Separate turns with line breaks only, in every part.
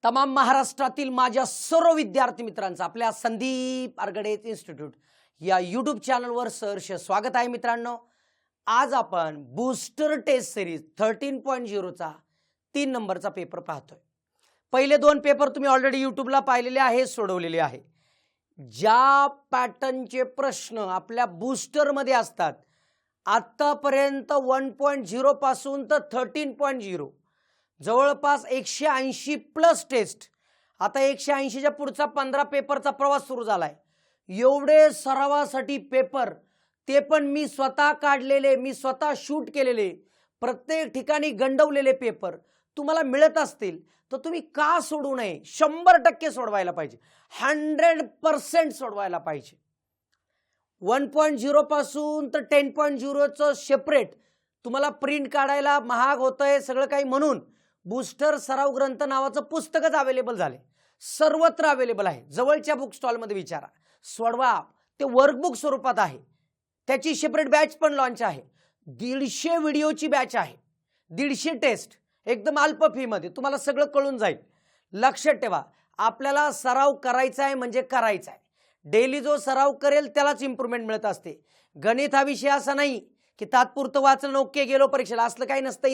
तमाम महाराष्ट्रातील माझ्या सर्व विद्यार्थी मित्रांचं आपल्या संदीप आरगडे इन्स्टिट्यूट या यूट्यूब चॅनलवर सहर्ष स्वागत आहे मित्रांनो। आज आपण बूस्टर टेस्ट सिरीज 13.0 चा 3 नंबरचा पेपर पाहतोय। पहिले 2 पेपर तुम्ही ऑलरेडी यूट्यूबला पाहिलेले आहे, सोडवलेले आहे। ज्या पॅटर्नचे प्रश्न आपल्या बूस्टर मध्ये असतात आतापर्यंत 1.0 पासून तर 13.0 जवळपास 180 प्लस टेस्ट, आता 180 च्या पुढचा 15 पेपरचा प्रवास सुरू झालाय। एवढे सरावासाठी पेपर, ते पण मी स्वतः काढलेले, मी स्वतः शूट केलेले, प्रत्येक ठिकाणी गंडवलेले पेपर तुम्हाला मिळत असतील तर तुम्ही का सोडू नये? 100% सोडवायला पाहिजे, 100% सोडवायला पाहिजे। 1.0 पासून तर 10.0 चं सेपरेट तुम्हाला प्रिंट काढायला महाग होतंय सगळं काही, म्हणून बूस्टर सराव ग्रंथ नावाचं पुस्तकच अवेलेबल झाले, सर्वत्र अवेलेबल आहे। जवळच्या बुक स्टॉल मध्ये विचारा, सोडवा। ते वर्कबुक स्वरूपात आहे, त्याची सेपरेट बॅच पण लॉन्च आहे। 150 व्हिडिओची बॅच आहे, 150 टेस्ट एकदम अल्प फी मध्ये तुम्हाला सगळं कळून जाईल। लक्षात ठेवा, आपल्याला सराव करायचा आहे म्हणजे करायचा आहे। डेली जो सराव करेल त्यालाच इम्प्रूव्हमेंट मिळत असते। गणित हा विषय असा नाही की तात्पुरतं वाचलं ओके गेलो परीक्षेला, असलं काही नसतं।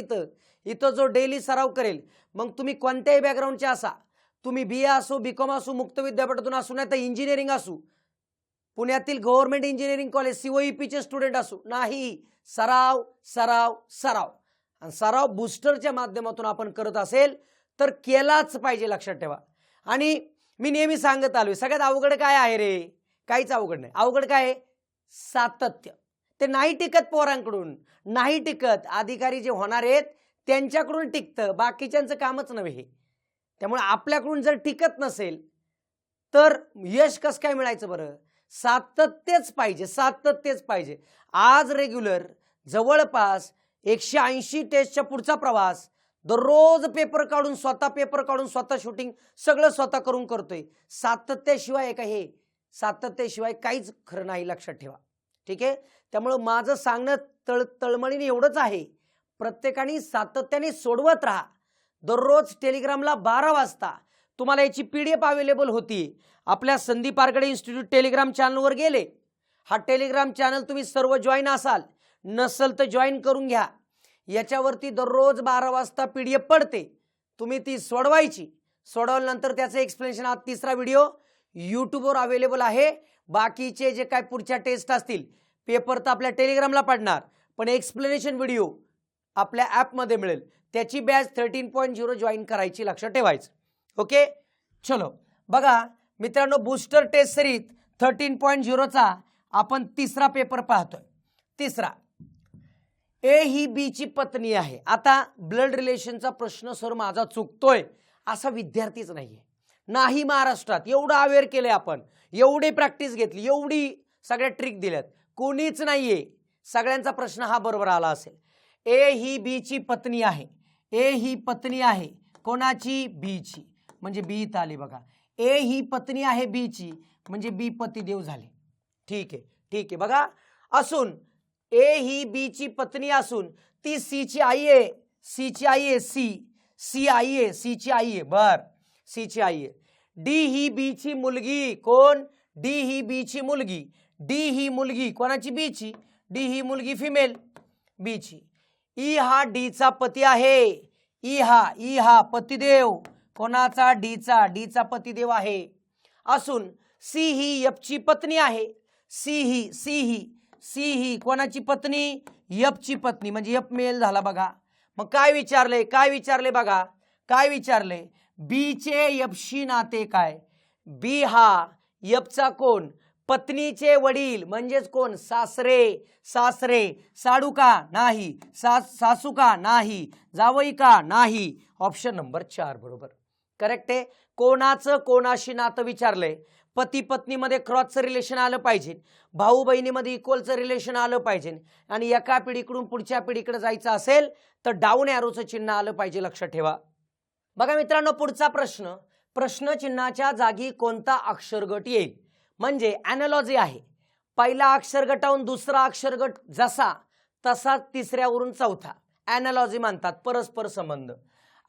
इथं जो डेली सराव करेल, मग तुम्ही कोणत्याही बॅकग्राऊंडचे असा, तुम्ही BA असो, BCom असो, मुक्त विद्यापीठातून असो, नाही तर इंजिनिअरिंग असो, पुण्यातील गव्हर्नमेंट इंजिनिअरिंग कॉलेज COEP चे स्टुडंट असो, नाही, सराव सराव सराव आणि सराव बूस्टरच्या माध्यमातून आपण करत असेल तर केलाच पाहिजे, लक्षात ठेवा। आणि मी नेहमी सांगत आलोय, सगळ्यात अवघड काय आहे रे? काहीच अवघड नाही। अवघड काय आहे? सातत्य। ते नाही टिकत, पोरांकडून नाही टिकत, अधिकारी जे होणार आहेत त्यांच्याकडून टिकतं, बाकीच्यांचं कामच नव्हे हे। त्यामुळे आपल्याकडून जर टिकत नसेल तर यश कसं काय मिळायचं बरं? सातत्यच पाहिजे, सातत्यच पाहिजे। आज रेग्युलर जवळपास 180 टेस्टच्या पुढचा प्रवास, दररोज पेपर काढून, स्वतः पेपर काढून, स्वतः शूटिंग सगळं स्वतः करून करतोय। सातत्याशिवाय काय हे? सातत्याशिवाय काहीच खरं नाही, लक्षात ठेवा, ठीक आहे। त्यामुळे माझं सांगणं तळमळीने एवढंच आहे, प्रत्येकाने सातत्याने सोडवत राहा। दररोज टेलिग्रामला 12 वाजता तुम्हाला याची PDF अवेलेबल होती। आपल्या संदीप आरगडे इन्स्टिट्यूट टेलिग्राम चॅनलवर गेले, हा टेलिग्राम चॅनल तुम्ही सर्व जॉईन असाल, नसल तर जॉईन करून घ्या। याच्यावरती दररोज 12 वाजता PDF पडते, तुम्ही ती सोडवायची। सोडवल्यानंतर त्याचं एक्सप्लेनेशन, हा 3रा व्हिडिओ यूट्यूबवर अवेलेबल आहे। बाकीचे जे काय पुढच्या टेस्ट असतील, पेपर तर आपल्या टेलिग्रामला पडणार, पण एक्सप्लेनेशन व्हिडिओ आपल्या ॲपमध्ये मिळेल। त्याची बॅच 13.0 जॉईन करायची, लक्षात ठेवायचं, ओके। चलो बघा मित्रांनो, बूस्टर टेस्ट सिरीज 13.0 चा आपण 3रा पेपर पाहतोय। 3रा, A ही B ची पत्नी आहे। आता ब्लड रिलेशनचा प्रश्न सर माझा चुकतोय असा विद्यार्थीच नाहीये, नाही महाराष्ट्रात। एवढं अवेअर केलंय आपण, एवढी प्रॅक्टिस घेतली, एवढी सगळ्या ट्रिक दिल्यात, कोणीच नाहीये सगळ्यांचा प्रश्न हा बरोबर आला असेल। A ही B ची पत्नी आहे, A ही पत्नी आहे कोणाची? B ची, म्हणजे B इथं आली बघा। A ही पत्नी आहे B ची, म्हणजे B पतिदेव झाले, ठीक आहे, ठीक आहे। बघा, असून A ही B ची पत्नी असून ती C ची आई आहे, C ची आई आहे, C आई आहे, C ची आई आहे, बर, C ची आई आहे। D ही B ची मुलगी, कोण? D ही B ची मुलगी, D ही मुलगी कोणाची? B ची, D ही मुलगी फिमेल, B ची। E हा D चा पती आहे, E हा पतिदेव कोणाचा? D चा पतिदेव आहे। असून C ही F ची पत्नी आहे, C ही कोणाची पत्नी? F ची पत्नी, म्हणजे F मेल झाला बघा। मग काय विचारले बघा, काय विचारले? B चे F शी नाते काय? B हा F चा कोण? पत्नीचे वडील, म्हणजेच कोण? सासरे। साडू का? नाही। सासू का? नाही। जावई का? नाही। ऑप्शन नंबर 4 बरोबर, करेक्ट आहे। कोणाचं कोणाशी नातं विचारलंय? पती पत्नीमध्ये क्रॉसचं रिलेशन आलं पाहिजे, भाऊ बहिणीमध्ये इक्वलचं रिलेशन आलं पाहिजे, आणि एका पिढीकडून पुढच्या पिढीकडे जायचं असेल तर डाऊन ॲरोचं चिन्ह आलं पाहिजे, लक्षात ठेवा। बघा मित्रांनो, पुढचा प्रश्न, प्रश्न चिन्हाच्या जागी कोणता अक्षरगट येईल? म्हणजे ॲनालॉजी आहे, पहिला अक्षरगटाहून दुसरा अक्षरगट जसा तसा तिसऱ्यावरून चौथा, ॲनालॉजी म्हणतात, परस्पर संबंध।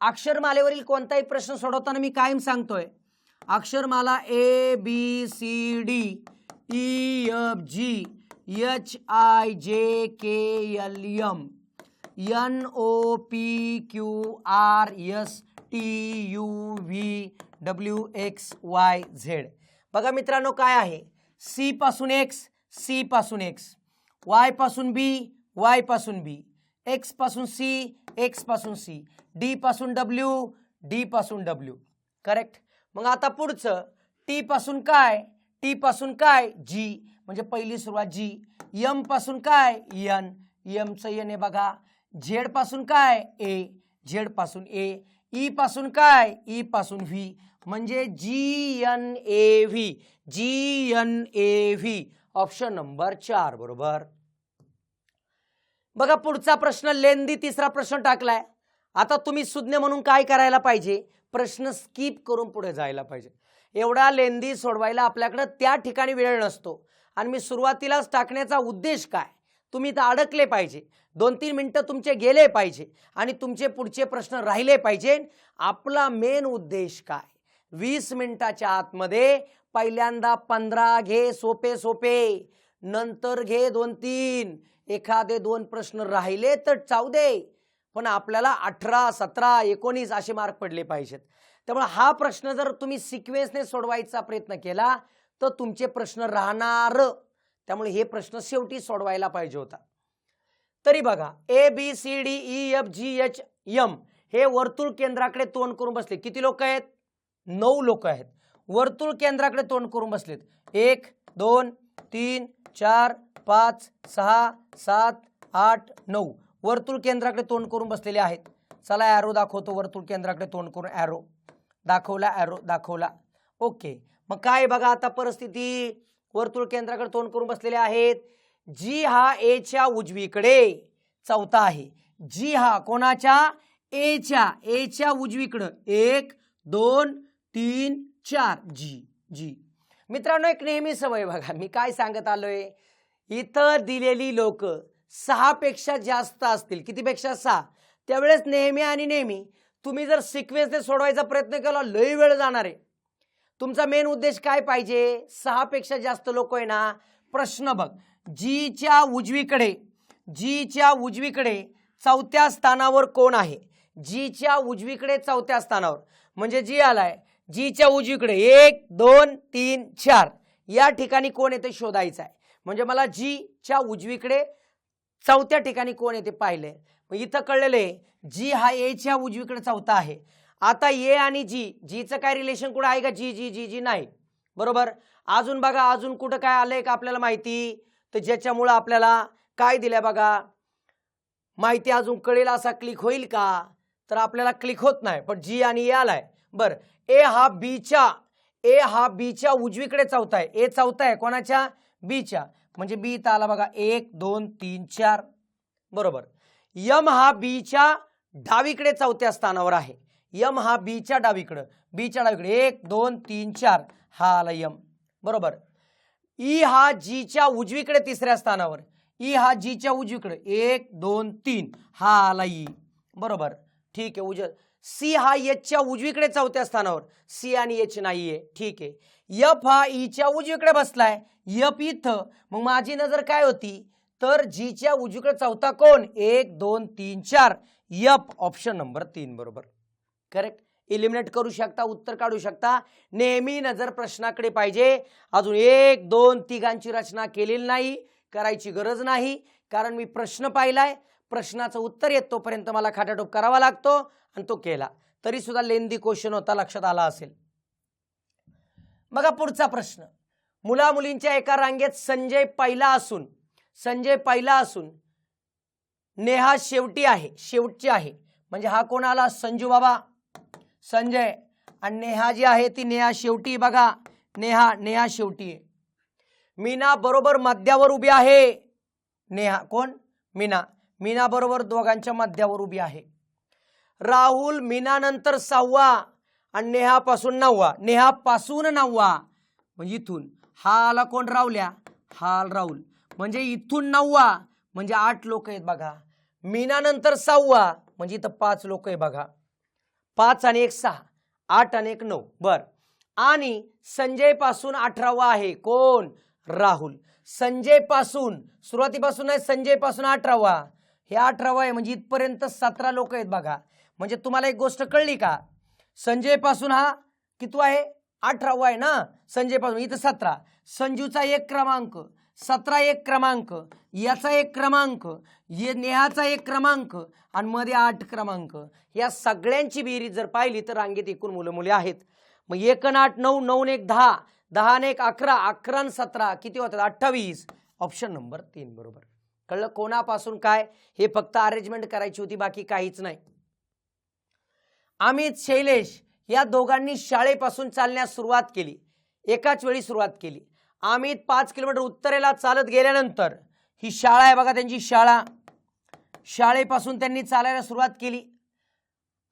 अक्षरमालेवरील कोणताही प्रश्न सोडवताना मी कायम सांगतोय, अक्षरमाला A B C D E F G H I J K L M N O P Q R S T U V W X Y Z. बघा मित्रांनो काय आहे, सी पासून एक्स, सी पासून एक्स, वाय पासून B, Y पासून B, X पासून C, X पासून सी, डी पासून डब्ल्यू, डी पासून डब्ल्यू. करेक्ट. मग आता पुढचं टी पासून काय, टी पासून काय जी, म्हणजे पहिली सुरुवात जी. एम पासून काय एन, एमचं एन आहे बघा. झेड पासून काय ए, झेड पासून ए. ई पासून काय, ई पासून व्ही, म्हणजे G N A V, G N A V. Option number 4 बरोबर. बघा पुढचा प्रश्न लेंदी तिसरा प्रश्न टाकलाय. आता तुम्ही सुज्ञ म्हणून काय करायला पाहिजे, प्रश्न स्किप करून पुढे जायला पाहिजे. एवढा लेंदी सोडवायला आपल्याकडे त्या ठिकाणी वेळ नसतो. आणि मी सुरुवातीलाच टाकण्याचा उद्देश काय, तुम्ही तर अडकले पाहिजे, 2-3 मिनिटं तुमचे गेले पाहिजे आणि तुमचे पुढचे प्रश्न राहिले पाहिजे. आपला मेन उद्देश काय, 20 मिनिटाच्या आतमध्ये पहिल्यांदा 15 घे सोपे सोपे, नंतर घे 2-3, एखादे 2 प्रश्न राहिले तर चाऊ दे, पण आपल्याला 18, 17, 19 असे मार्क पडले पाहिजेत. त्यामुळे हा प्रश्न जर तुम्ही सिक्वेन्सने सोडवायचा प्रयत्न केला तर तुमचे प्रश्न राहणार. त्यामुळे हे प्रश्न शेवटी सोडवायला पाहिजे होता. तरी बघा A B C D E F G H M हे वर्तुळ केंद्राकडे तोंड करून बसले. किती लोक आहेत, 9 लोक आहेत. वर्तुळ केंद्राकडे तोंड करून बसलेत. 1 2 3 4 5 6 7 8 9 वर्तुळ केंद्राकडे तोंड करून बसलेले आहेत. चला ॲरो दाखवतो. वर्तुळ केंद्राकडे तोंड करून ॲरो दाखवला, ॲरो दाखवला. ओके. मग काय बघा आता परिस्थिती, वर्तुळ केंद्राकडे तोंड करून बसलेले आहेत. जी हा ए च्या उजवीकडे चौथा आहे. जी हा कोणाच्या, ए च्या उजवीकडे 1 2 3 4 जी. जी मित्रांनो एक नेहमी सवय बघा, मी काय सांगत आलोय, इथं दिलेली लोक 6 पेक्षा जास्त असतील, कितीपेक्षा 6, त्यावेळेस नेहमी आणि नेहमी तुम्ही जर सिक्वेन्सने सोडवायचा प्रयत्न केला लय वेळ जाणार आहे. तुमचा मेन उद्देश काय पाहिजे, 6 पेक्षा जास्त लोक आहे ना. प्रश्न बघ, जीच्या उजवीकडे चौथ्या स्थानावर कोण आहे, जीच्या उजवीकडे चौथ्या स्थानावर, म्हणजे जी आलाय जीच्या उजवीकडे 1 2 3 4 या ठिकाणी कोण येते शोधायचं आहे. म्हणजे मला जीच्या उजवीकडे चौथ्या ठिकाणी कोण येते पाहिले. मग इथं कळलेले जी हा ए च्या उजवीकडे चौथा आहे. आता ए आणि जीचं काय रिलेशन कुठं आहे का, जी नाही बरोबर. अजून बघा, अजून कुठं काय आलंय का आपल्याला माहिती, तर ज्याच्यामुळं आपल्याला काय दिलंय बघा माहिती अजून कळेल असा क्लिक होईल का, तर आपल्याला क्लिक होत नाही. पण जी आणि ए आलाय. बरं, ए हा बीच्या उजवीकडे चौथा आहे. ए चौथा आहे कोणाच्या, बीच्या, म्हणजे बी इथं आला बघा 1 2 3 4 बरोबर. यम हा बीच्या डावीकडे चौथ्या स्थानावर आहे. यम हा बीच्या डावीकडे 1 2 3 4 हा आला यम बरोबर. ई हा जीच्या उजवीकडे तिसऱ्या स्थानावर, ई हा जीच्या उजवीकडे 1 2 3 हा आला ई बरोबर. ठीक आहे. सी हा एचच्या उजवीकडे चौथ्या स्थानावर, सी आणि एच नाहीये. ठीक आहे. एफ हा ईच्या उजवीकडे बसलाय, एफ इथं. मग माझी नजर काय होती, तर जीच्या उजवीकडे चौथा कोण, 1 2 3 4 एफ. ऑप्शन नंबर 3 बरोबर. करेक्ट. इलिमिनेट करू शकता, उत्तर काढू शकता. नेहमी नजर प्रश्नाकडे पाहिजे. अजून 1 2 तिघांची रचना केलेली नाही, करायची गरज नाही, कारण मी प्रश्न पाहिलाय, प्रश्नाचं उत्तर येत तोपर्यंत मला खाटाटोप करावा लागतो आणि तो केला. तरी सुद्धा लेंदी क्वेश्चन होता, लक्षात आला असेल. बघा पुढचा प्रश्न, मुला मुलींच्या एका रांगेत संजय पहिला असून नेहा शेवटची आहे. म्हणजे हा कोण आला, संजू बाबा, संजय, आणि नेहा जी आहे ती नेहा शेवटी. बघा नेहा शेवटी आहे. मीना बरोबर मध्यावर उभी आहे. नेहा कोण, मीना बरोबर दोघांच्या मध्यावर उभी आहे. राहुल मीना नंतर 6वा आणि नेहापासून 9वा. म्हणजे इथून हा आला कोण, राहुल, म्हणजे इथून 9वा, म्हणजे 8 लोक आहेत बघा. मीना नंतर 6वा, म्हणजे इथं 5 लोक आहे बघा. 5 आणि 1 6, 8 आणि 1 9. बर. आणि संजय पासून 18वा आहे कोण? राहुल. संजय पासून सुरुवातीपासून आहे, संजय पासून 18वा, हे 18वा आहे म्हणजे इथपर्यंत 17 लोक आहेत बघा. म्हणजे तुम्हाला एक गोष्ट कळली का? संजय पासून हा कितवा आहे? 18वा आहे ना. संजय पासून इथं 17, संजूचा 1 क्रमांक, 17 1 क्रमांक, याचा 1 क्रमांक, नेहाचा 1 क्रमांक आणि मध्ये 8 क्रमांक. या सगळ्यांची बेरीज जर पाहिली तर रांगेत एकूण मुलं मुले आहेत. मग 1 आणि 8 9, 9 आणि 1 10, 10 आणि 1 11, 11 आणि 17 किती होतात? 28. ऑप्शन नंबर 3 बरोबर. कळलं कोणापासून काय? हे फक्त अरेंजमेंट करायची होती, बाकी काहीच नाही. अमित शैलेश या दोघांनी शाळेपासून चालण्यास सुरुवात केली, एकाच वेळी सुरुवात केली. अमित 5 किलोमीटर उत्तरेला चालत गेल्यानंतर, ही शाळा आहे बघा त्यांची शाळा, शाळेपासून त्यांनी चालायला सुरुवात केली.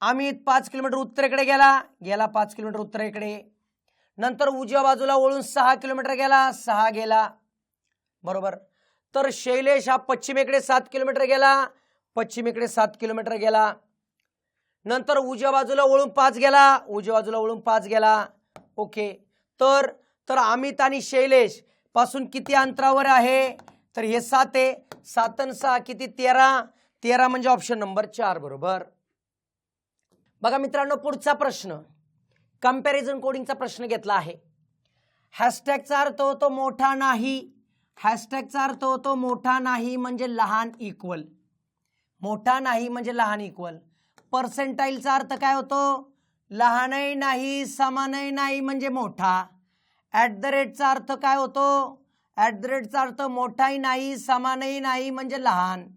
अमित 5 किलोमीटर उत्तरेकडे गेला 5 किलोमीटर उत्तरेकडे. नंतर उजव्या बाजूला वळून 6 किलोमीटर गेला, 6 गेला बरोबर. तर शैलेश हा पश्चिमेकडे 7 किलोमीटर गेला, पश्चिमेकडे 7 किलोमीटर गेला. नंतर उजव्या बाजूला वळून 5 गेला, उजव्या बाजूला वळून 5 गेला. ओके. तर अमित आणि शैलेश पासून किती अंतरावर आहे? तर हे 7 आहे, 7 आणि 6 किती? 13. 13 म्हणजे ऑप्शन नंबर 4 बरोबर. बघा मित्रांनो, पुढचा प्रश्न कंपॅरिझन कोडिंगचा प्रश्न घेतला आहे. हॅशटॅगचा अर्थ होतो मोठा नाही, हॅशटॅगचा अर्थ होतो मोठा नाही म्हणजे लहान इक्वल, मोठा नाही म्हणजे लहान इक्वल. पर्सेंटाईलचा अर्थ काय होतो? लहानही नाही समानही नाही म्हणजे मोठा. ॲट द रेटचा अर्थ काय होतो? ॲट द रेटचा अर्थ मोठाही नाही समानही नाही म्हणजे लहान.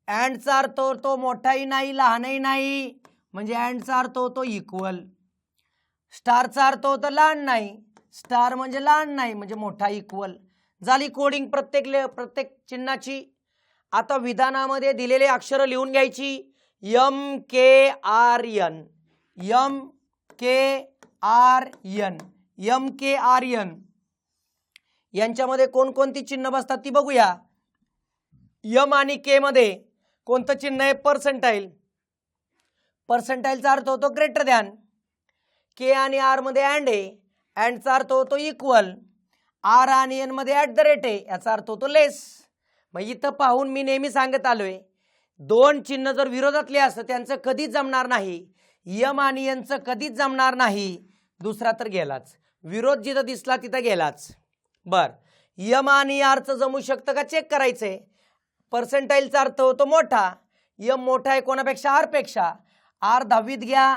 अँडचा अर्थ होतो मोठाही नाही लहानही नाही म्हणजे अँडचा अर्थ होतो इक्वल. स्टारचा अर्थ होतो लहान नाही, स्टार म्हणजे लहान नाही म्हणजे मोठा इक्वल. झाली कोडिंग प्रत्येक चिन्हाची. आता विधानामध्ये दिलेले अक्षर लिहून घ्यायची. MKRN, MKRN, MKRN यांच्यामध्ये कोणकोणती चिन्ह बसतात ती बघूया. यम आणि के मध्ये कोणतं चिन्ह आहे? पर्सेंटाईल. पर्सेंटाईलचा अर्थ होतो ग्रेटर दॅन. के आणि आर मध्ये अँड आहे, अँडचा अर्थ होतो इक्वल. आर आणि एन मध्ये ॲट द रेट आहे, याचा अर्थ होतो लेस. मग इथं पाहून मी नेहमी सांगत आलोय, दोन चिन्ह जर विरोधातले असतं त्यांचं कधीच जमणार नाही. यम आणि एनचं कधीच जमणार नाही, दुसरा तर गेलाच. विरोध जिथं दिसला तिथं गेलाच. बर, यम आणि आरचं जमू शकतं का चेक करायचंय. पर्सेंटाईलचा अर्थ होतो मोठा, यम मोठा आहे कोणापेक्षा? आर पेक्षा. आर 10वीत घ्या,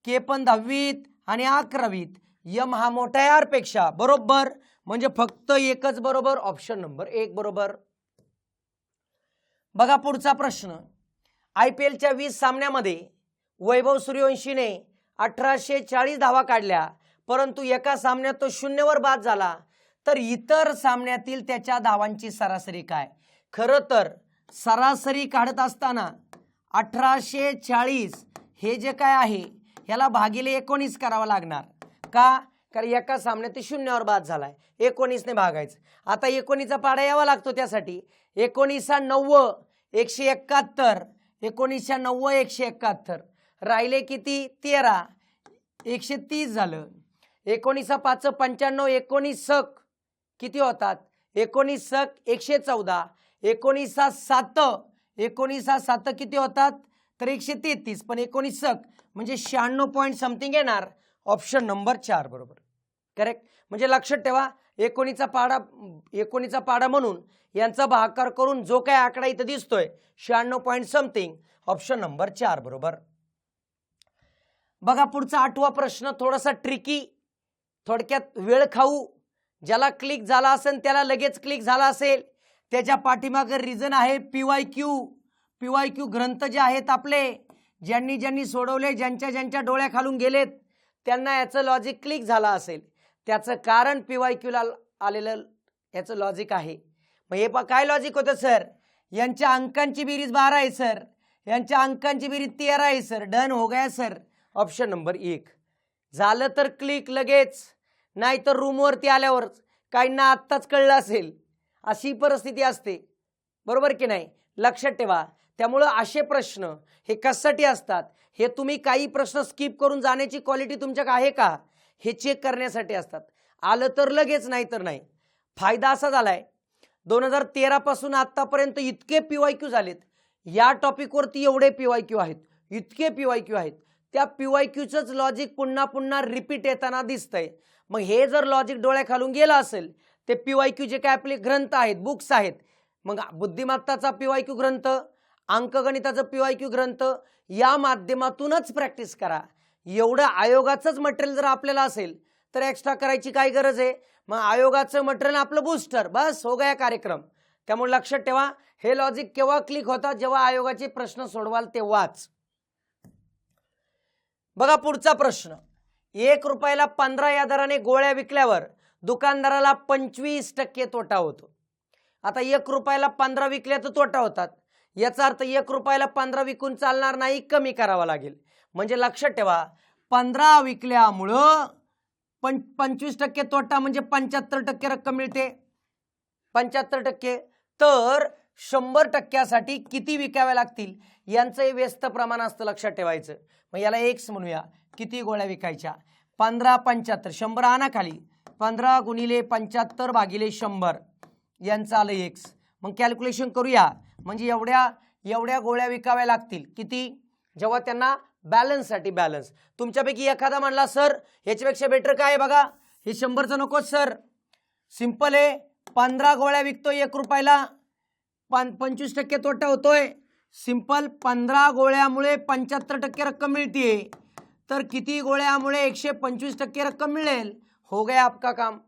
के पण 10वीत आणि 11वीत. यम हा मोठा आहे आर पेक्षा बरोबर, म्हणजे फक्त एकच बरोबर, ऑप्शन नंबर 1 बरोबर. बघा पुढचा प्रश्न. IPLच्या 20 सामन्यामध्ये वैभव सूर्यवंशीने 1840 धावा काढल्या, परंतु एका सामन्यात तो 0 वर बाद झाला. तर इतर सामन्यातील त्याच्या धावांची सरासरी काय? खरं तर सरासरी काढत असताना 1840 हे जे काय आहे ह्याला भागिले 19 करावं लागणार. का? कारण एका सामन्यात ते 0 वर बाद झालाय, 19 ने भागायचं. आता 19चा पाडा यावा लागतो त्यासाठी. 19 9 171, 19 9 171, राहिले किती? 13, 130 झालं. 19 5 95, 19 सक किती होतात? 19 सक 114, 19 7 19 7 किती होतात? तर 133, पण 19 सक म्हणजे 96 पॉईंट समथिंग येणार. ऑप्शन नंबर 4 बरोबर करेक्ट. म्हणजे लक्षात ठेवा, 19चा पाडा म्हणून यांचा भागाकार करून जो काय आकडा इथं दिसतोय 96 पॉईंट समथिंग, ऑप्शन नंबर 4 बरोबर. बघा पुढचा 8वा प्रश्न थोडासा ट्रिकी, थोडक्यात वेळ खाऊ. ज्याला क्लिक झाला असेल त्याला लगेच क्लिक झाला असेल, त्याच्या पाठीमागे रिझन आहे PYQ ग्रंथ जे आहेत आपले, ज्यांनी सोडवले, ज्यांच्या डोळ्याखालून गेलेत त्यांना याचं लॉजिक क्लिक झाला असेल. त्याचं कारण PYQ ला आलेलं याचं लॉजिक आहे. मग हे काय लॉजिक होतं सर? यांच्या अंकांची बेरीज 12 आहे सर, यांच्या अंकांची बेरीज 13 आहे सर. डन हो गया सर, ऑप्शन नंबर 1. झालं तर क्लिक लगेच, नाही तर रूमवरती आल्यावर. काहींना आत्ताच कळलं असेल, अशी परिस्थिती असते बरोबर की नाही? लक्षात ठेवा, त्यामुळं असे प्रश्न हे कशासाठी असतात, हे तुम्ही काही प्रश्न स्किप करून जाण्याची क्वालिटी तुमच्याकडे आहे का हे चेक करण्यासाठी असतात. आलं तर लगेच, नाही तर नाही. फायदा असा झालाय 2013 पासून आतापर्यंत इतके PYQ झालेत, या टॉपिकवरती एवढे PYQ आहेत, इतके PYQ आहेत. त्या PYQचंच लॉजिक पुन्हा पुन्हा रिपीट येताना दिसतंय. मग हे जर लॉजिक डोळ्याखालून गेलं असेल, ते PYQ जे काय आपले ग्रंथ आहेत, बुक्स आहेत, मग बुद्धिमत्ताचा PYQ ग्रंथ, अंकगणिताचा PYQ ग्रंथ, या माध्यमातूनच प्रॅक्टिस करा. एवढं आयोगाचंच मटेरियल जर आपल्याला असेल तर एक्स्ट्रा करायची काय गरज आहे. मग आयोगाचं मटेरियल आपलं बूस्टर, बस हो गया कार्यक्रम. त्यामुळे लक्षात ठेवा, हे लॉजिक केव्हा क्लिक होतात, जेव्हा आयोगाचे प्रश्न सोडवाल तेव्हाच. बघा पुढचा प्रश्न. 1 रुपयाला 15 या दराने गोळ्या विकल्यावर दुकानदाराला 25% तोटा होतो. आता 1 रुपयाला 15 विकल्या तर तोटा होतात, याचा अर्थ 1 रुपयाला 15 विकून चालणार नाही, कमी करावा लागेल. म्हणजे लक्षात ठेवा, 15 विकल्यामुळं 25% तोटा म्हणजे 75% रक्कम मिळते. 75% तर 100%साठी किती विकाव्या लागतील यांचं व्यस्त प्रमाण असतं, लक्षात ठेवायचं. मग याला एक्स म्हणूया. किती गोळ्या विकायच्या, 15 75, 100 आणा खाली, 15 गुणिले 75 भागिले 100 यांचं आलं एक्स. मग कॅल्क्युलेशन करूया. म्हणजे एवढ्या गोळ्या विकाव्या लागतील. किती, जेव्हा त्यांना बॅलन्ससाठी. बॅलन्स तुमच्यापैकी एखादा म्हणला सर ह्याच्यापेक्षा बेटर काय आहे बघा, हे 100चं नको सर, सिंपल आहे. 15 गोळ्या विकतोय 1 रुपयाला, 25% तोटा होतोय. सिंपल, 15 गोळ्यामुळे 75% रक्कम मिळतीये, तर किती गोळ्यामुळे 125% रक्कम मिळेल. हो गया आपका काम,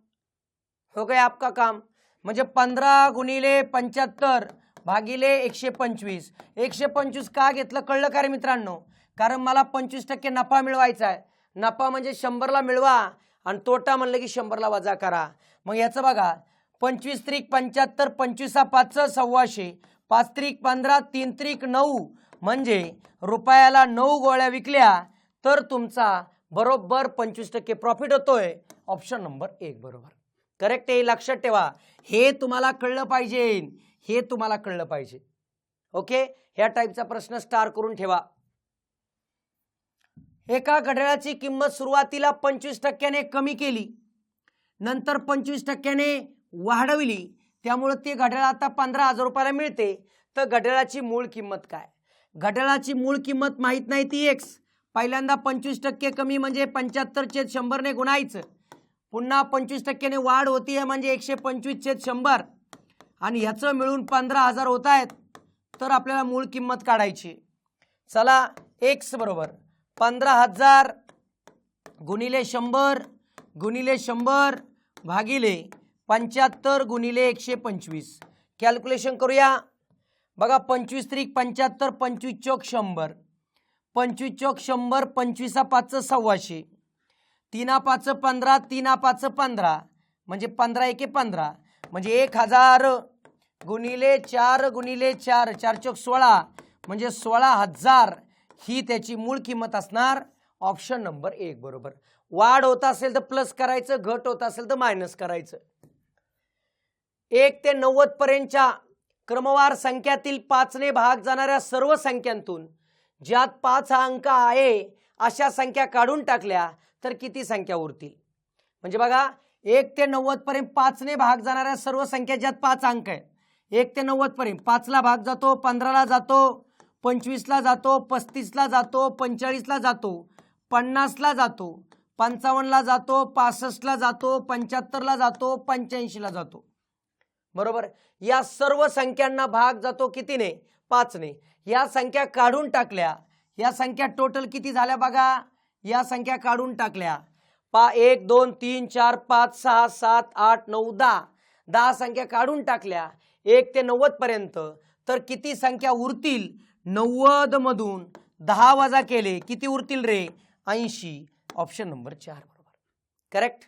हो गया आपका काम. म्हणजे 15 गुणिले 75 भागिले 125. 125 का घेतलं कळलं का रे मित्रांनो, कारण मला 25% नफा मिळवायचा आहे. नफा म्हणजे 100ला मिळवा आणि तोटा म्हणलं की 100ला वजा करा. मग याचं बघा, 25 त्रिक 75, 25 5 125, 5 त्रिक 15, 3 त्रिक 9, म्हणजे रुपयाला 9 गोळ्या विकल्या तर तुमचा बरोबर 25% प्रॉफिट होतोय. ऑप्शन नंबर 1 बरोबर करेक्ट आहे. लक्षात ठेवा, हे तुम्हाला कळलं पाहिजे, हे तुम्हाला कळलं पाहिजे. ओके, ह्या टाईपचा प्रश्न स्टार करून ठेवा. एका घड्याळाची किंमत सुरुवातीला 25%ने कमी केली, नंतर 25%ने वाढवली, त्यामुळे ते घड्याळ आता 15,000 रुपयाला मिळते. तर घड्याळाची मूळ किंमत काय, घड्याळाची मूळ किंमत माहित नाही, ती एक्स. पहिल्यांदा 25% कमी म्हणजे 75/100ने गुणायचं, पुन्हा 25%ने वाढ होतीये म्हणजे 125/100, आणि ह्याचं मिळून 15,000 होत आहेत. तर आपल्याला मूळ किंमत काढायची. चला, एक्स बरोबर 15,000 गुणिले 100 गुणिले 100 भागिले 75 गुणिले 125. कॅल्क्युलेशन करूया. बघा, 25 त्रिक 75, 25 चौक 100, 25 चौक 100, 25 5 125, 3 5 15, 3 5 15, म्हणजे 15 1 15, म्हणजे 1000 गुणिले 4 गुणिले 4, 4 चौक 16, म्हणजे 16,000 ही त्याची मूळ किंमत असणार. ऑप्शन नंबर 1 बरोबर. वाढ होत असेल तर प्लस करायचं, घट होत असेल तर मायनस करायचं. 1 ते 90 पर्यंतच्या क्रमवार संख्यातील 5ने भाग जाणाऱ्या सर्व संख्यांतून ज्यात 5 हा अंक आहे अशा संख्या काढून टाकल्या तर किती संख्या उरतील. म्हणजे बघा, 1 ते 90 पर्यंत 5ने भाग जाणाऱ्या सर्व संख्या ज्यात 5 अंक आहे, 1 ते 90 पर्यंत 5ला भाग जातो, 15ला जातो, 25ला जातो, 35ला जातो, 45ला जातो, 50ला जातो, 55ला जातो, 65ला जातो, 75ला जातो, 85ला जातो. बरोबर, या सर्व संख्यांना भाग जातो कितीने, 5ने. या संख्या काढून टाकल्या, या संख्या टोटल किती झाल्या बघा, या संख्या काढून टाकल्या. 1 2 3 4 5 6 7 8 9 10, 10 संख्या काढून टाकल्या 1 ते 90 पर्यंत, तर किती संख्या उरतील. 90 मधून 10 वजा केले किती उरतील रे, 80. ऑप्शन नंबर 4 बरोबर करेक्ट.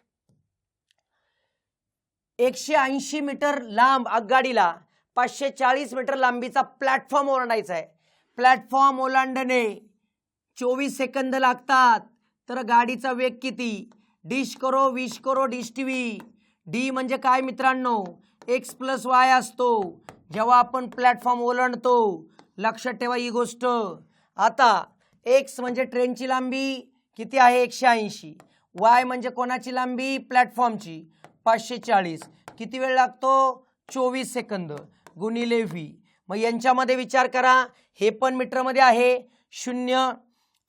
180 मीटर लांब आगगाडीला 540 मीटर लांबीचा प्लॅटफॉर्म ओलांडायचा आहे. प्लॅटफॉर्म ओलांडणे 24 सेकंद लागतात. तर गाडीचा वेग किती, डिश करो विश करो डिश टीव्ही. डी म्हणजे काय मित्रांनो, एक्स प्लस वाय असतो. जेव्हा आपण प्लॅटफॉर्म ओलांडतो लक्षात ठेवा ही गोष्ट. आता एक्स म्हणजे ट्रेनची लांबी किती आहे 180, वाय म्हणजे कोणाची लांबी प्लॅटफॉर्मची 540, किती वेळ लागतो 24 सेकंद गुणिले व्ही. मग यांच्यामध्ये विचार करा, हे पण मीटरमध्ये आहे 0,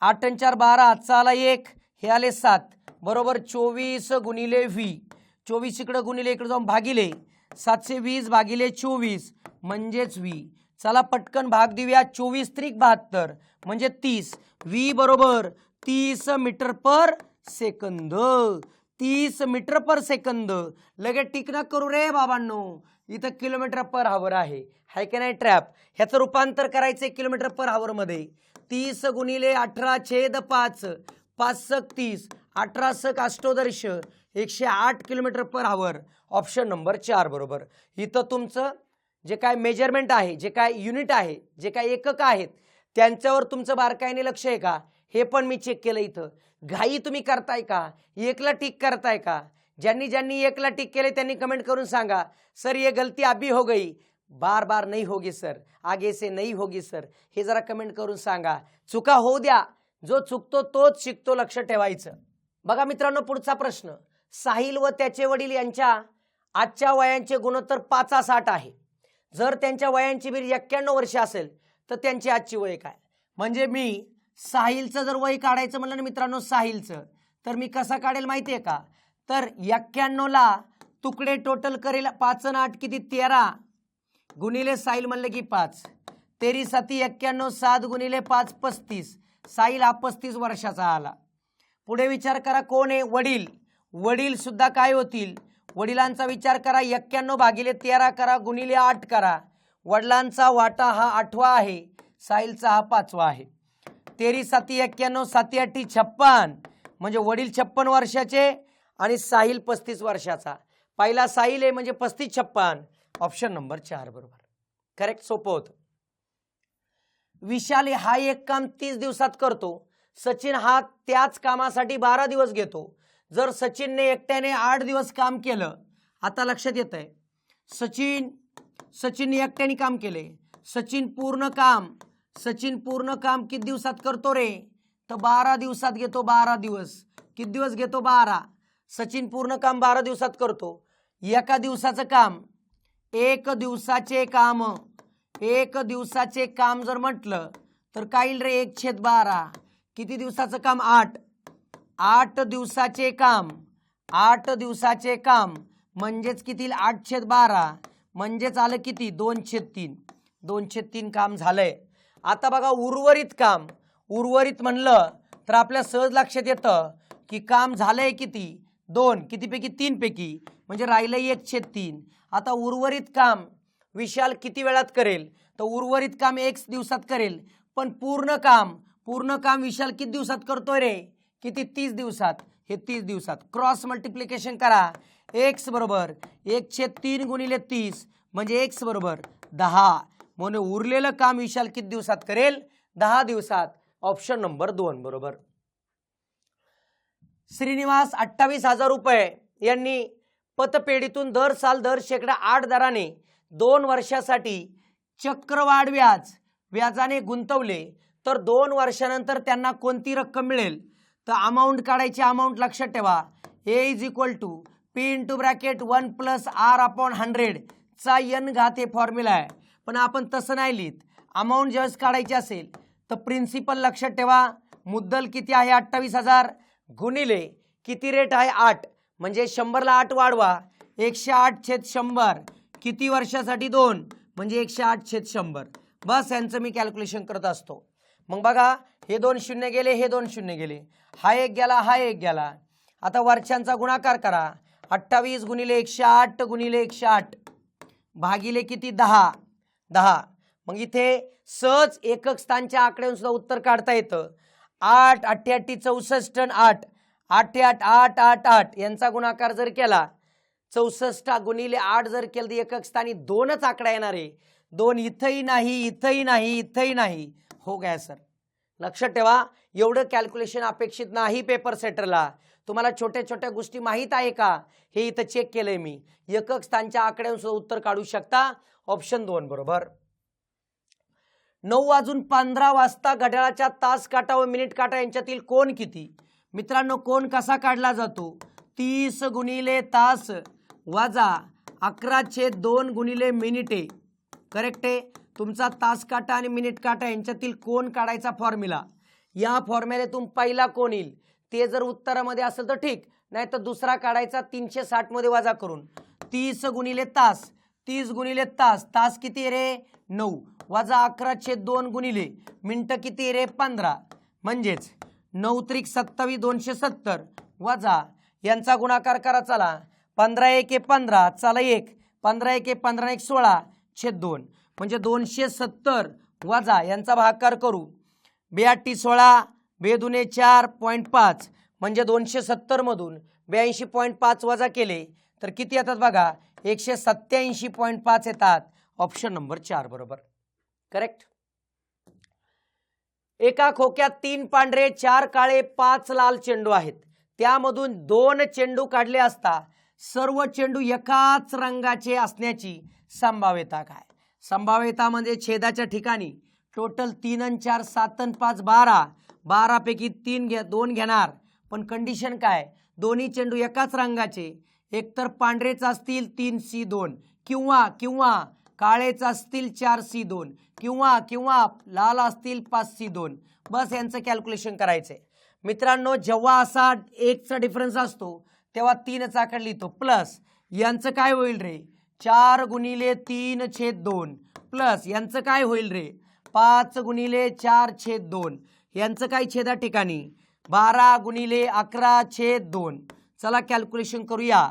8 आणि 4 12, चाला 1, हे आले 7 बरोबर 24 गुणिले व्ही. 24 इकडे गुणिले इकडे जाऊन भागिले 720 भागिले 24 म्हणजेच व्ही. चला पटकन भाग देऊया. 24 त्रिक 72 म्हणजे 30. व्ही बरोबर 30 metre per second. 30 metre per second. लगेच टिक न करू रे बाबांनो, इथं किलोमीटर पर आवर आहे, हाय की नाही ट्रॅप. ह्याचं रूपांतर करायचं किलोमीटर पर आवर मध्ये. 30 गुणिले 18/5, 5 सक 30, 18 सक अष्टोदर्श 108 kilometre per hour. Option number 4 बरोबर. इथं तुमचं जे काय मेजरमेंट आहे, जे काय युनिट आहे, जे काय एकक आहेत, त्यांच्यावर तुमचं बारकाईने लक्ष आहे का हे पण मी चेक केलं. इथं घाई तुम्ही करताय का, एकला टिक करताय का? ज्यांनी ज्यांनी एकला टिक केले त्यांनी कमेंट करून सांगा, सर ये गलती अभी हो गई, बार बार नहीं होगी सर, आगे से नहीं होगी सर. हे जरा कमेंट करून सांगा. चुका होऊ द्या, जो चुकतो तोच शिकतो, लक्ष ठेवायचं. बघा मित्रांनो, पुढचा प्रश्न. साहिल व त्याचे वडील यांच्या आजच्या वयांचे गुणोत्तर 5:60 आहे. जर त्यांच्या वयांची बेरीज 91 वर्ष असेल तर त्यांची आजची वय काय? म्हणजे मी साहिलचं जर वय काढायचं म्हणलं ना मित्रांनो, साहिलचं, तर मी कसा काढेल माहिती आहे का? तर 91ला तुकडे टोटल करेल 5 आणि 8 किती 13 गुणिले साहिल म्हणलं की 5, 13 7 91, 7 गुणिले 5 35. साहिल हा 35 वर्षाचा आला. पुढे विचार करा कोण आहे? वडील. वडील सुद्धा काय होतील? वडिलांचा विचार करा, 91 भागिले 13 करा गुणिले 8 करा. वडिलांचा वाटा हा 8वा आहे, साहिलचा हा 5वा आहे. 13 7 91, 7 8 56 म्हणजे वडील 56 वर्षाचे आणि साहिल 35 वर्षाचा. पहिला साहिल आहे म्हणजे 35 56. ऑप्शन नंबर 4 बरोबर. करेक्ट, सोपं होतं. विशाल हा एक काम 30 दिवसात करतो. सचिन हा त्याच कामासाठी 12 दिवस घेतो. जर सचिनने एकट्याने 8 दिवस काम केलं, आता लक्षात येत आहे, सचिनने एकट्याने काम केले. सचिन पूर्ण काम किती दिवसात करतो रे? तर 12 दिवसात घेतो. 12 दिवस. किती दिवस घेतो? 12. सचिन पूर्ण काम 12 दिवसात करतो. एका दिवसाचं काम, एक दिवसाचे काम जर म्हटलं तर काय येईल रे? 1/12. किती दिवसाचं काम? 8. 8 दिवसाचे काम म्हणजेच किती? 8/12 म्हणजेच आलं किती? 2/3. 2/3 काम झालंय. आता बघा उर्वरित काम. उर्वरित म्हणलं तर आपल्या सहज लक्षात येतं की काम झालंय किती? 2. कितीपैकी? 3 पैकी. म्हणजे राहिलंय 1/3. आता उर्वरित काम विशाल किती वेळात करेल? तर उर्वरित काम 1 दिवसात करेल. पण पूर्ण काम विशाल किती दिवसात करतोय रे? किती? 30 दिवसात. हे 30 दिवसात. क्रॉस मल्टिप्लिकेशन करा. x बरोबर 1/3 गुणिले 30 म्हणजे x बरोबर 10. म्हणून उरलेलं काम विशाल किती दिवसात करेल? 10 दिवसात. ऑप्शन नंबर 2 बरोबर. श्रीनिवास 28,000 रुपये यांनी पतपेढीतून दर 8 दराने 2 वर्षासाठी चक्रवाढ व्याजाने गुंतवले तर 2 वर्षानंतर त्यांना कोणती रक्कम मिळेल? तर अमाऊंट काढायची. अमाऊंट लक्षात ठेवा, A = P × 1 + R/100 चा n घात हे फॉर्म्युला आहे. पण आपण तसं नाही लिहित. अमाऊंट ज्यावेळेस काढायची असेल तर प्रिन्सिपल लक्षात ठेवा. मुद्दल किती आहे? 28,000 गुणिले किती रेट आहे? 8. म्हणजे 100ला 8 वाढवा, 108/100. किती वर्षासाठी? 2 म्हणजे 108/100. बस यांचं मी कॅल्क्युलेशन करत असतो. मग बघा, हे 2 शून्य गेले, हे 2 शून्य गेले, हा एक गेला, हा एक गेला. आता वर्षांचा गुणाकार करा. 28 गुणिले 108 गुणिले 108 भागिले किती? 10. मग इथे सहज एकक स्थानच्या आकड्यावरून सुद्धा उत्तर काढता येतं. 8 8 8 64 आणि 8 8 8 8 8 8 यांचा गुणाकार जर केला, 64 गुणिले 8 जर केलं तर एकक स्थानी 2च आकडा येणार आहे. 2 इथंही नाही. हो गया सर. लक्षात ठेवा, एवढं कॅल्क्युलेशन अपेक्षित नाही पेपर सेटरला. तुम्हाला छोट्या छोट्या गोष्टी माहीत आहे का हे इथं चेक केलंय मी. एकक स्थानच्या आकड्यावरून सुद्धा उत्तर काढू शकता. ऑप्शन 2 बरोबर. 9:15 वाजता घड्याळाच्या तास काटा व मिनिट काटा यांच्यातील कोण किती? मित्रांनो, कोण कसा काढला जातो? 30 गुणिले तास वजा 11/2 गुणिले मिनिटे. करेक्ट आहे. तुमचा तास काटा आणि मिनिट काटा यांच्यातील कोण काढायचा फॉर्म्युला. या फॉर्म्युल्यातून पहिला कोण येईल ते जर उत्तरामध्ये असेल तर ठीक, नाही तर दुसरा काढायचा 360 मध्ये वजा करून. 30 गुणिले तास, 30 गुणिले तास, तास किती रे 9 वजा 11/2 गुणिले मिनिटं किती रे 15, म्हणजेच 9 त्रिक 27 270 वजा यांचा गुणाकार करा. चला 15 1 15, चला 1 15 1 15 1 16/2 म्हणजे 270 वजा यांचा भागाकार करू. 82 16 2 4.5 म्हणजे 270 मधून 82.5 वजा केले तर किती येतात बघा 187.5 येतात. ऑप्शन नंबर 4 बरोबर. करेक्ट. एका खोक्यात 3 पांढरे 4 काळे 5 लाल चेंडू आहेत. त्यामधून 2 चेंडू काढले असता सर्व चेंडू एकाच रंगाचे असण्याची संभाव्यता काय? संभाव्यता म्हणजे छेदाच्या ठिकाणी टोटल 3 आणि 4 7 आणि 5 12, 12 पैकी 2 घेणार. पण कंडिशन काय? दोन्ही चेंडू एकाच रंगाचे, एकतर पांढरेच असतील 3C2 किंवा काळेच असतील 4C2 किंवा लाल असतील 5C2. बस यांचं कॅल्क्युलेशन करायचंय. मित्रांनो, जेव्हा असा 1चा डिफरन्स असतो तेव्हा 3चा आकडा लिहितो प्लस यांचं काय होईल रे 4 गुणिले 3/2 प्लस यांचं काय होईल रे 5 गुणिले 4/2 यांचं काय छेदा ठिकाणी 12 गुणिले 11/2. चला कॅल्क्युलेशन करूया.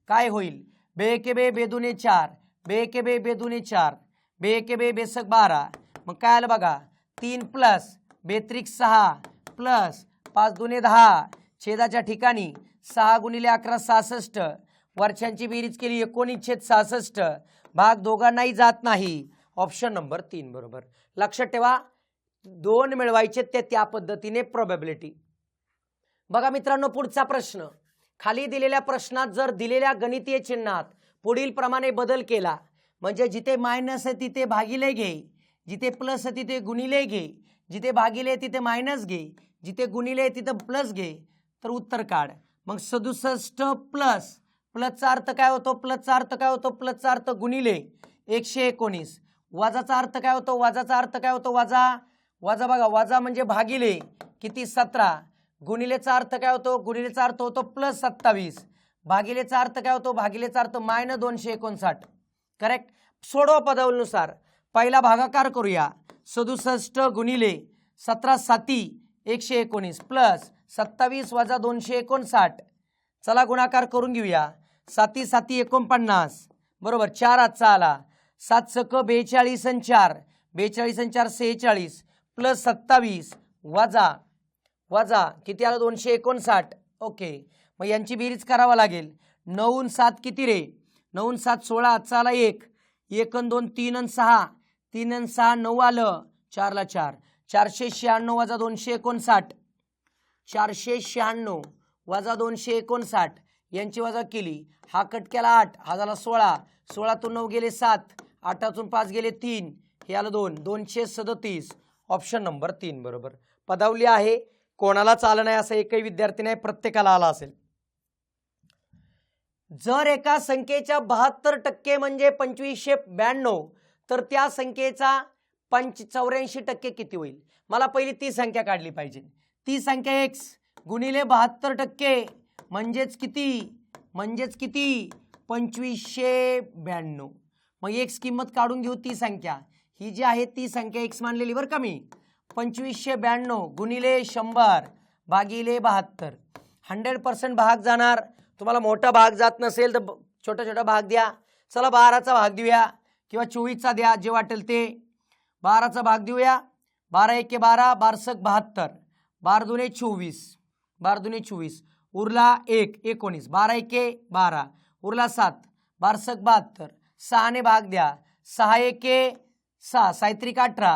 काय होईल? बे के बे बेदुने 4, बे के बे बेदुने 4, बे के बे बेसक 12. मग काय आलं बघा 3 प्लस बेत्रिक 6 प्लस 5 दुने 10 छेदाच्या ठिकाणी 6 गुणिले 11 66. वर्षांची बेरीज केली 19/66. भाग दोघांनाही जात नाही. ऑप्शन नंबर 3 बरोबर. लक्षात ठेवा 2 मिळवायचे ते त्या पद्धतीने प्रोबॅबिलिटी. बघा मित्रांनो, पुढचा प्रश्न. खाली दिलेल्या प्रश्नात जर दिलेल्या गणितीय चिन्हात पुढील प्रमाणे बदल केला, म्हणजे जिथे मायनस आहे तिथे भागिले घे, जिथे प्लस आहे तिथे गुणिले घे, जिथे भागिले तिथे मायनस घे, जिथे गुणिले तिथे प्लस घे, तर उत्तर काढ. मग 67 प्लस प्लसचा अर्थ काय होतो? प्लसचा अर्थ काय होतो? प्लसचा अर्थ गुणिले 119. वजाचा अर्थ काय होतो? वजाचा अर्थ काय होतो? वजा बघा, वजा म्हणजे भागिले किती 17. गुणिलेचा अर्थ काय होतो? गुणिलेचा अर्थ होतो प्लस 27. भागिलेचा अर्थ काय होतो? भागिलेचा अर्थ मायनस 259. करेक्ट. सोडवा पदावलीनुसार. पहिला भागाकार करूया. 67 गुणिले 17 7 119 प्लस 27 वजा 259. चला गुणाकार करून घेऊया. 7 7 49 बरोबर 4 आजचा आला. 7 सक 42 आणि 4 42 आणि 4 46 प्लस 27 वजा किती आलं 259. ओके, मग यांची बेरीज करावा लागेल. 9 आणि 7 किती रे 9 आणि 7 16 आजचा आला 1 1 आणि 2 3 आणि 6 3 आणि 6 9 आलं 4 ला 4 496 वजा 259 496 वजा 259 यांची वजा केली. हा कट केला 8 हा झाला 16 16तून 9 गेले 7 8तून 5 गेले 3 हे आलं 2 237. ऑप्शन नंबर 3 बरोबर. पदावली आहे. कोणालाच आलं नाही असं एकही विद्यार्थी नाही, प्रत्येकाला आला असेल. जर एका संख्येच्या 72% म्हणजे 2592 तर त्या संख्येचा 84% किती होईल? मला पहिली ती संख्या काढली पाहिजे. ती संख्या x गुणिले 72% म्हणजेच किती 2592. मग x किंमत काढून घेऊ. ती संख्या ही जी आहे ती संख्या x मानलेली बरं का मी. 2592 गुणिले 100 भागिले 72. 100% भाग जाणार. तुम्हाला मोठा भाग जात नसेल तर छोटा छोटा भाग द्या. चला 12चा भाग देऊया किंवा 24चा द्या, जे वाटेल ते. 12चा भाग देऊया. 12 1 12 12 72 12 2 24 12 2 24 उरला 1 19 12 1 12 उरला 7 12 72 6 ने भाग द्या. 6 1 6 6 3 18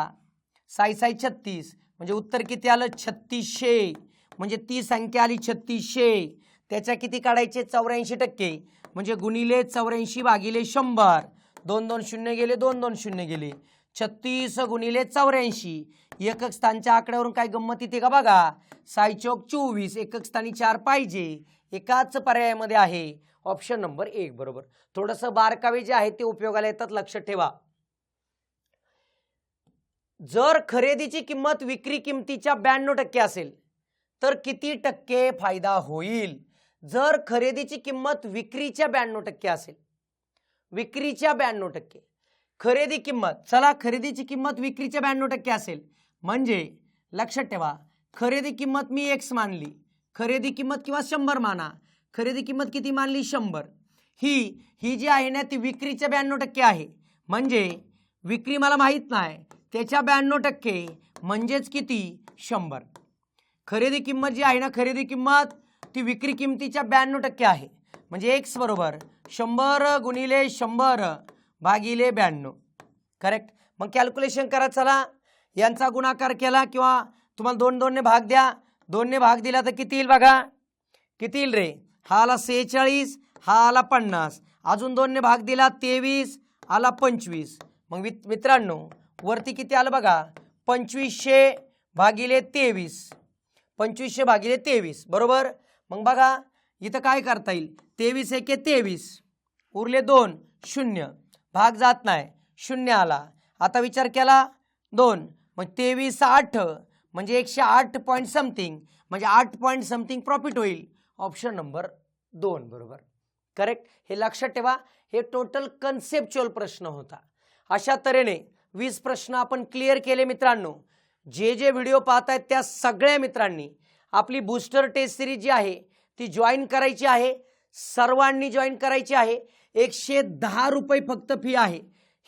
6 6 36 म्हणजे उत्तर किती आलं 3600. म्हणजे ती संख्या आली 3600. त्याच्या किती काढायचे 84% म्हणजे गुणिले 84 भागिले 100. 2 2 0 गेले 2 2 0 गेले 36 गुणिले 84. एकक स्थानच्या आकड्यावरून काय गंमत येते का बघा. 6 चौक 24, एकक स्थानी 4 पाहिजे. एकाच पर्यायामध्ये आहे ऑप्शन नंबर 1 बरोबर. थोडंसं बारकावे जे आहे ते उपयोगाला येतात, लक्षात ठेवा. जर खरेदीची किंमत विक्री किमतीच्या 92% असेल तर किती टक्के फायदा होईल. जर खरेदीची किंमत विक्रीच्या 92% असेल, विक्रीच्या 92%, खरेदी किंमत, चला खरेदीची किंमत विक्रीच्या 92% असेल म्हणजे लक्षात ठेवा, खरेदी किंमत मी X मानली, खरेदी किंमत किंवा 100 माना, खरेदी किंमत किती मानली 100. ही जी आहे ना ती विक्रीच्या 92% आहे. म्हणजे विक्री मला माहित नाही, त्याच्या 92% म्हणजेच किती 100. खरेदी किंमत जी आहे ना, खरेदी किंमत ती विक्री किमतीच्या 92% आहे. म्हणजे X बरोबर 100 गुणिले 100 भागिले 92. करेक्ट. मग कॅल्क्युलेशन करा. चला यांचा गुणाकार केला किंवा तुम्हाला 2 ने भाग द्या. 2 ने भाग दिला तर किती येईल बघा. किती येईल रे. हा आला 46, हा आला 50, अजून 2 ने भाग दिला 23, आला 25. मग मित्रांनो वरती किती आलं बघा, 2500 भागिले 23, 2500 भागिले 23 बरोबर. मग बघा इथं काय करता येईल, 23 एके 23, उरले 2, 0, भाग जात नाही, 0 आला. आता विचार केला 2, मग 23 8 म्हणजे 108 पॉईंट समथिंग, म्हणजे 8 पॉईंट समथिंग प्रॉफिट होईल. ऑप्शन नंबर 2 बरोबर. करेक्ट. हे लक्षात ठेवा, हे टोटल कन्सेप्च्युअल प्रश्न होता. अशा तऱ्हेने 20 प्रश्न आपण क्लिअर केले मित्रांनो. जे व्हिडिओ पाहतायत त्या सगळ्या मित्रांनी आपली बूस्टर टेस्ट सिरीज जी आहे ती जॉईन करायची आहे. सर्वांनी जॉईन करायची आहे. 110 रुपये फक्त फी आहे.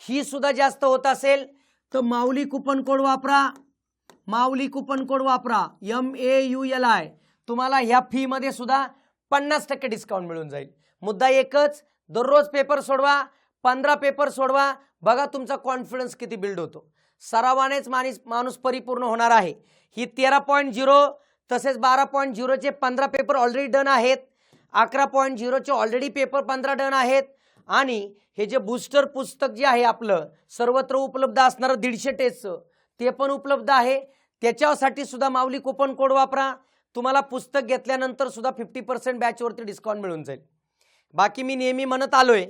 ही सुद्धा जास्त होत असेल तर माऊली कुपन कोड वापरा, माऊली कुपन कोड वापरा, MAULI. तुम्हाला ह्या फी मध्ये सुद्धा 50% डिस्काउंट मिळून जाईल. मुद्दा एकच, दररोज पेपर सोडवा, 15 पेपर सोडवा, बघा तुमचा कॉन्फिडन्स किती बिल्ड होतो. सरावानेच माणूस परिपूर्ण होणार आहे. ही 13.0 तसेच 12.0 चे 15 पेपर ऑलरेडी डन आहेत. 11.0 चे ऑलरेडी पेपर 15 डन आहेत. आणि हे जे बूस्टर पुस्तक जे आहे आपलं सर्वत्र उपलब्ध असणारं 150 टेस्टचं ते पण उपलब्ध आहे. त्याच्यासाठी सुद्धा माऊली कुपन कोड वापरा. तुम्हाला पुस्तक घेतल्यानंतर सुद्धा 50% बॅचवरती डिस्काउंट मिळून जाईल. बाकी मी नेहमी म्हणत आलोय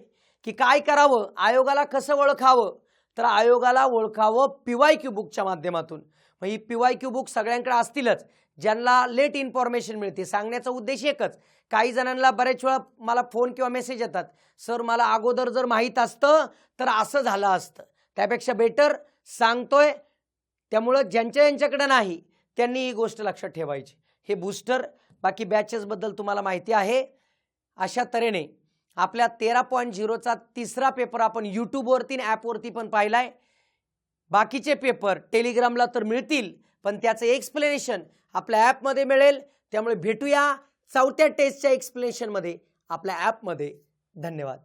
की काय करावं, आयोगाला कसं ओळखावं, तर आयोगाला ओळखावं PYQ बुकच्या माध्यमातून. मग ही PYQ बुक सगळ्यांकडे असतीलच, ज्यांना लेट इन्फॉर्मेशन मिळते. सांगण्याचा उद्देश एकच, काही जणांना बरेच वेळा मला फोन किंवा मेसेज येतात, सर मला अगोदर जर माहीत असतं तर असं झालं असतं, त्यापेक्षा बेटर सांगतोय. त्यामुळं ज्यांच्याकडे नाही त्यांनी ही गोष्ट लक्षात ठेवायची. हे बूस्टर, बाकी बॅचेसबद्दल तुम्हाला माहिती आहे. अशा तऱ्हेने आपल्या 13.0चा तिसरा पेपर आपण यूट्यूबवरती आणि ॲपवरती पण पाहिलाय. बाकीचे पेपर टेलिग्रामला तर मिळतील, पण त्याचं एक्सप्लेनेशन आपल्या ॲपमध्ये मिळेल. त्यामुळे भेटूया 4थ्या टेस्टच्या एक्सप्लेनेशनमध्ये आपल्या ॲपमध्ये. धन्यवाद.